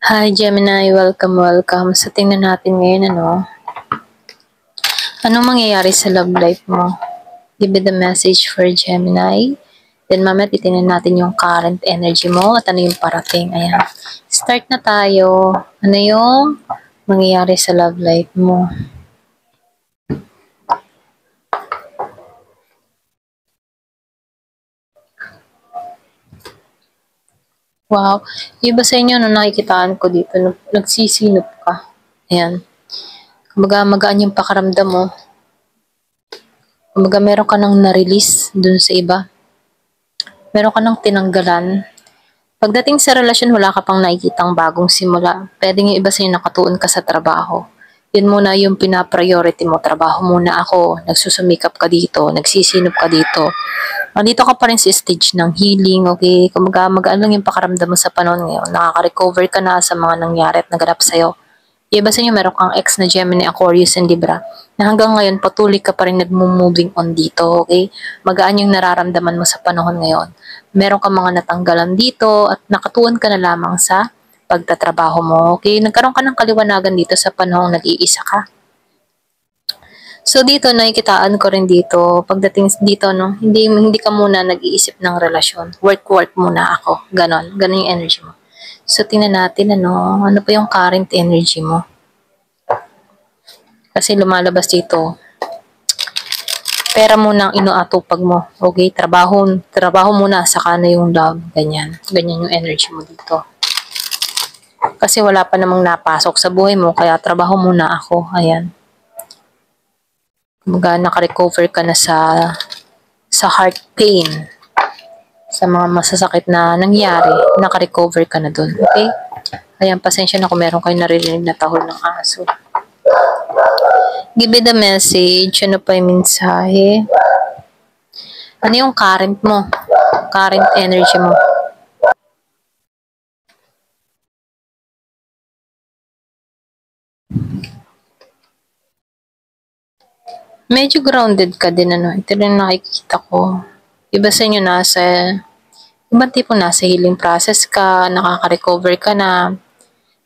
Hi Gemini, welcome. So tingnan natin ngayon anong mangyayari sa love life mo? Give me the message for Gemini. Then mamaya titingnan natin yung current energy mo at ano yung parating. Ayan. Start na tayo. Ano yung mangyayari sa love life mo? Wow. Yung iba sa inyo, nakikitaan ko dito, nagsisinop ka. Ayan. Kumbaga magaan yung pakaramdam mo. Kumbaga meron ka nang na-release dun sa iba. Meron ka nang tinanggalan. Pagdating sa relasyon, wala ka pang nakikitang bagong simula. Pwedeng yung iba sa'yo nakatuon ka sa trabaho. Yun muna yung pina-priority mo. Trabaho muna ako. Nagsusumikap ka dito. Nagsisinop ka dito. Nandito ka pa rin sa stage ng healing, okay? Kumaga magaan lang yung pakaramdam mo sa panahon ngayon. Nakaka-recover ka na sa mga nangyari at naganap sa'yo. Yung iba sa'yo, meron kang ex na Gemini, Aquarius, and Libra na hanggang ngayon patuloy ka pa rin nag-moving on dito, okay? Magaan yung nararamdaman mo sa panahon ngayon. Meron kang mga natanggalan dito at nakatuon ka na lamang sa pagtatrabaho mo, okay? Nagkaroon ka ng kaliwanagan dito sa panahong nag-iisa ka. So dito nakikitaan ko rin dito, pagdating dito hindi ka muna nag-iisip ng relasyon. Work muna ako. Ganon yung energy mo. So tingnan natin ano pa yung current energy mo. Kasi lumalabas dito, pera muna ang inuatupag mo. Okay? Trabaho muna, saka na yung love. Ganyan yung energy mo dito. Kasi wala pa namang napasok sa buhay mo, kaya trabaho muna ako. Ayan. Kumbaga naka-recover ka na sa heart pain. Sa mga masasakit na nangyari, naka-recover ka na dun. Okay? Ayan, pasensya na kung meron kayong naririnig na tahol ng aso. Give me the message. Ano pa yung mensahe? Ano yung current mo? Current energy mo? Medyo grounded ka din, Ito rin nakikita ko. Iba sa inyo ibang tipo nasa healing process ka, nakaka-recover ka na,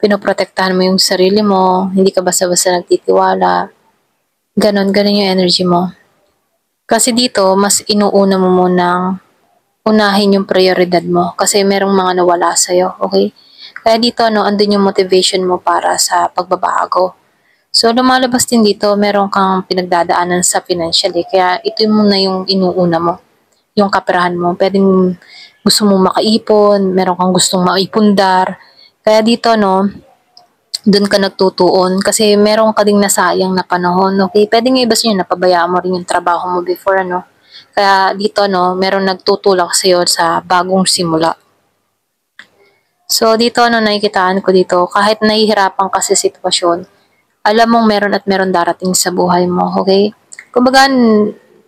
pinoprotektahan mo yung sarili mo, hindi ka basta-basta nagtitiwala. Ganon yung energy mo. Kasi dito, mas inuuna mo munang unahin yung prioridad mo kasi merong mga nawala sa'yo, okay? Kaya dito, andun yung motivation mo para sa pagbabago. So, lumalabas din dito, meron kang pinagdadaanan sa financially. Kaya ito muna yung inuuna mo, yung kaperahan mo. Pwedeng gusto mong makaipon, meron kang gustong maipundar. Kaya dito, doon ka nagtutuon kasi meron ka ding nasayang na panahon, okay? Pwedeng iba sa'yo, napabayaan mo rin yung trabaho mo before, Kaya dito, meron nagtutulak sa'yo sa bagong simula. So, dito, nakikitaan ko dito, kahit nahihirapan ka sa sitwasyon, alam mong meron darating sa buhay mo, okay? Kumbaga,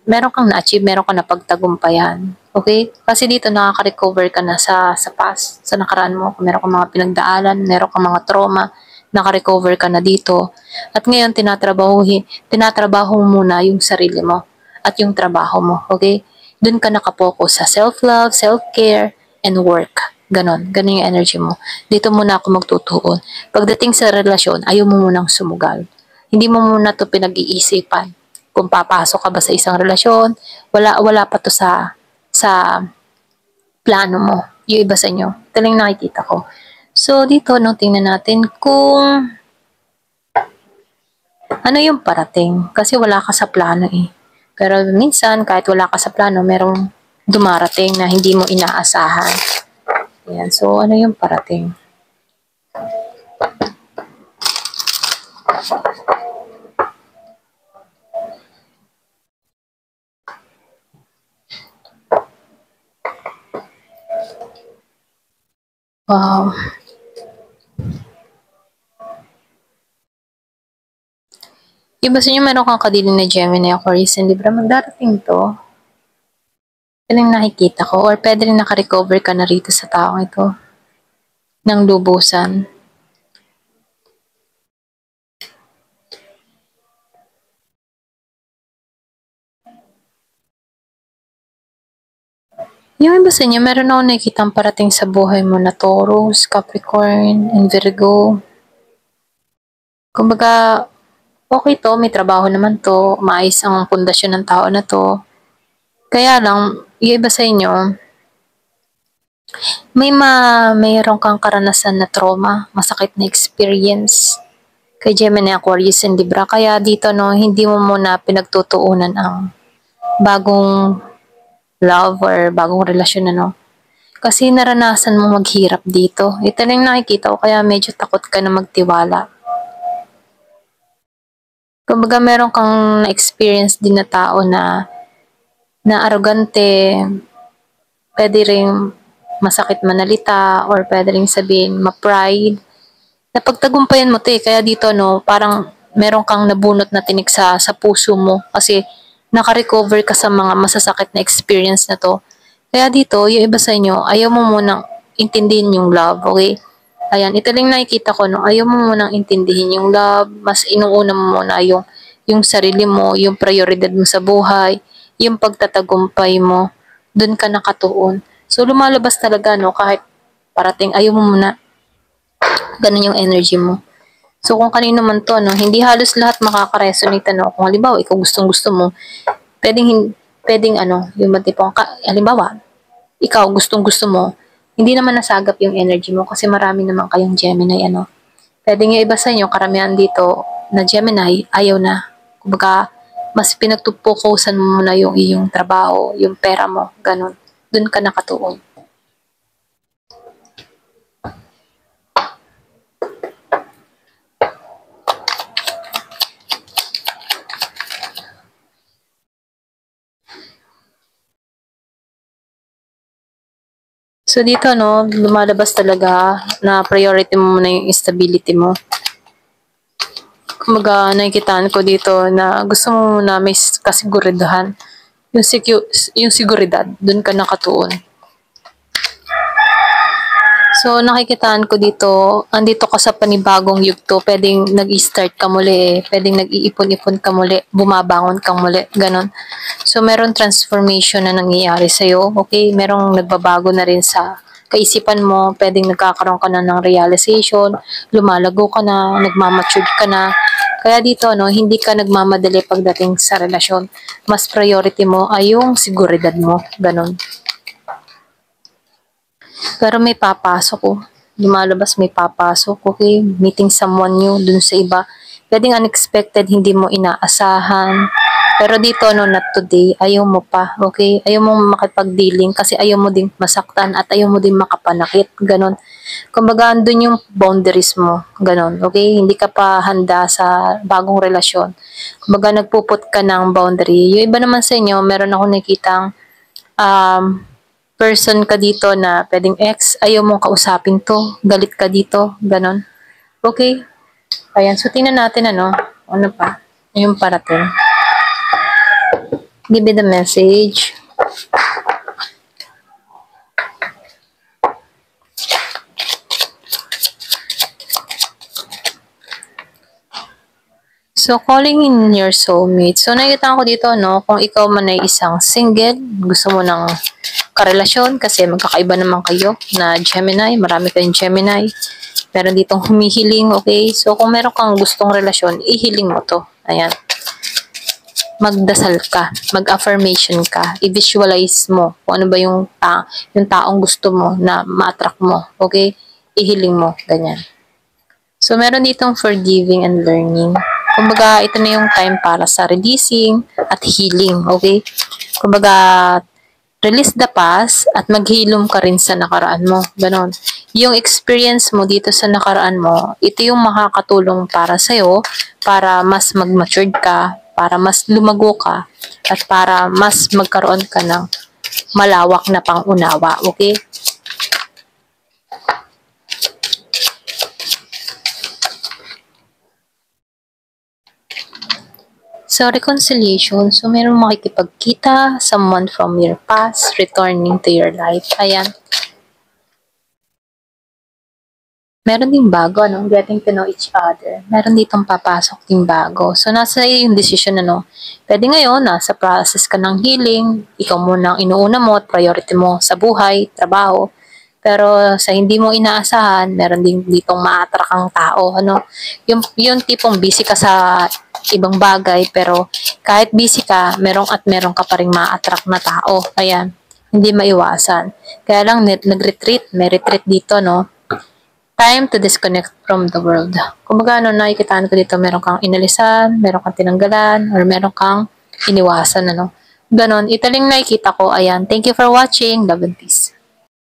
meron kang na-achieve, meron kang napagtagumpayan, okay? Kasi dito nakaka-recover ka na sa past, sa nakaraan mo. Kung meron kang mga pinagdaanan, meron kang mga trauma, naka-recover ka na dito. At ngayon, tinatrabaho mo muna yung sarili mo at yung trabaho mo, okay? Doon ka nakapokus sa self-love, self-care, and work. Ganon yung energy mo. Dito muna ako magtutuon. Pagdating sa relasyon, ayaw mo munang sumugal. Hindi mo muna to pinag-iisipan. Kung papasok ka ba sa isang relasyon, wala pa to sa plano mo. Yung iba sa inyo. Ito lang nakikita ko. So, dito, tingnan natin kung ano yung parating. Kasi wala ka sa plano eh. Pero minsan, kahit wala ka sa plano, merong dumarating na hindi mo inaasahan. Ayan. So, ano yung parating? Wow. Iba sa inyo meron kang kadiling na Gemini, Aquarius, and Libra, magdarating to. Yan ang nakikita ko. Or pwede rin naka-recover ka na rito sa taong ito. Ng lubusan. Yung iba sa inyo, meron ako nakikitang parating sa buhay mo na Taurus, Capricorn, and Virgo. Kumbaga, okay to, may trabaho naman to, maayos ang pundasyon ng tao na to. Kaya lang, yung iba sa inyo, mayroon kang karanasan na trauma, masakit na experience kay Gemini, Aquarius, and Libra. Kaya dito, no, hindi mo muna pinagtutuunan ang bagong love or bagong relasyon, ano. Kasi naranasan mo maghirap dito. Ito na yung nakikita ko, kaya medyo takot ka na magtiwala. Kumbaga, meron kang na-experience din na tao na arrogante, pwede rin masakit manalita, or pwede rin sabihin ma-pride. Napagtagumpayan mo 'to, eh, kaya dito 'no, parang meron kang nabunot na tinik sa puso mo kasi naka-recover ka sa mga masasakit na experience na 'to. Kaya dito, yung iba sa inyo, ayaw mo munang intindihin yung love, okay? Ayan, ito lang nakikita ko 'no, ayaw mo munang intindihin yung love, mas inuuna mo muna yung sarili mo, yung prayoridad mo sa buhay, yung pagtatagumpay mo, dun ka nakatuon. So lumalabas talaga 'no, kahit parating ayaw mo muna, ganun yung energy mo. So kung kanino man to, no, hindi halos lahat makaka-resonate, no. Kung halimbawa ikaw gustong-gusto mo, pwedeng ano, yung tipong halimbawa, ikaw gustong-gusto mo, hindi naman nasagap yung energy mo kasi marami naman kayong Gemini, ano. Pwedeng yung iba sa inyo, karamihan dito na Gemini, ayaw na. Kumbaga, mas pinagtupokusan mo muna yung iyong trabaho, yung pera mo, ganun. Doon ka nakatuon. So dito, no, lumalabas talaga na priority mo muna yung stability mo. Kumbaga, nakikitaan ko dito na gusto mo na may kasiguridahan. Yung seguridad, dun ka nakatuon. So, nakikitaan ko dito, andito ka sa panibagong yugto, pwedeng nag-start ka muli, pwedeng nag-iipon-ipon ka muli, bumabangon ka muli, ganon. So, meron transformation na nangyayari sa'yo, okay? Merong nagbabago na rin sa kaisipan mo, pwedeng nagkakaroon ka na ng realization, lumalago ka na, nagmamature ka na. Kaya dito, no, hindi ka nagmamadali pagdating sa relasyon. Mas priority mo ay yung seguridad mo, ganon. Pero may papasok ko. Lumalabas may papasok, okay? Meeting someone new dun sa iba. Pwedeng unexpected, hindi mo inaasahan. Pero dito, no, not today, ayaw mo pa, okay? Ayaw mo makipag-dealing kasi ayaw mo din masaktan at ayaw mo din makapanakit, ganon. Kumbaga, andun yung boundaries mo, ganon, okay? Hindi ka pa handa sa bagong relasyon. Kumbaga, nagpuput ka ng boundary. Yung iba naman sa inyo, meron ako nakitang person ka dito na pwedeng ex, ayaw mong kausapin to, galit ka dito, ganon. Okay? Ayan, so tingnan natin ano pa, yung parating. Give me the message. So, calling in your soulmate. So, nakikita ko dito, no, kung ikaw man ay isang single, gusto mo ng karelasyon kasi magkakaiba naman kayo na Gemini, marami kayong Gemini. Meron ditong humihiling, okay? So, kung meron kang gustong relasyon, ihiling mo to. Ayan. Magdasal ka, mag-affirmation ka, i-visualize mo kung ano ba yung taong gusto mo na ma-attract mo, okay? Ihiling mo, ganyan. So, meron ditong forgiving and learning. Kumbaga, ito na yung time para sa releasing at healing, okay? Kumbaga, release the past at maghilom ka rin sa nakaraan mo. Ganon. Yung experience mo dito sa nakaraan mo, ito yung makakatulong para sa'yo para mas mag-matured ka, para mas lumago ka, at para mas magkaroon ka ng malawak na pangunawa. Okay? So, reconciliation. So, merong makikipagkita, someone from your past, returning to your life. Ayan. meron ding bago, ano, getting to know each other. Meron ditong papasok ding bago. So, nasa iyo yung decision, ano. Pwede ngayon, nasa process ka ng healing, ikaw muna ang inuuna mo at priority mo sa buhay, trabaho. Pero sa hindi mo inaasahan, meron din ditong ma-attract ang tao, ano. Yung tipong busy ka sa ibang bagay, pero kahit busy ka, meron ka pa ring ma-attract na tao. Ayan, hindi maiwasan. Kaya lang, nag-retreat, may retreat dito, no. Time to disconnect from the world. Kumbaga, ano, nakikitaan ko dito, meron kang inalisan, meron kang tinanggalan, or meron kang iniwasan, ano. Ganon, ito lang nakikita ko. Ayan, thank you for watching. Love and peace.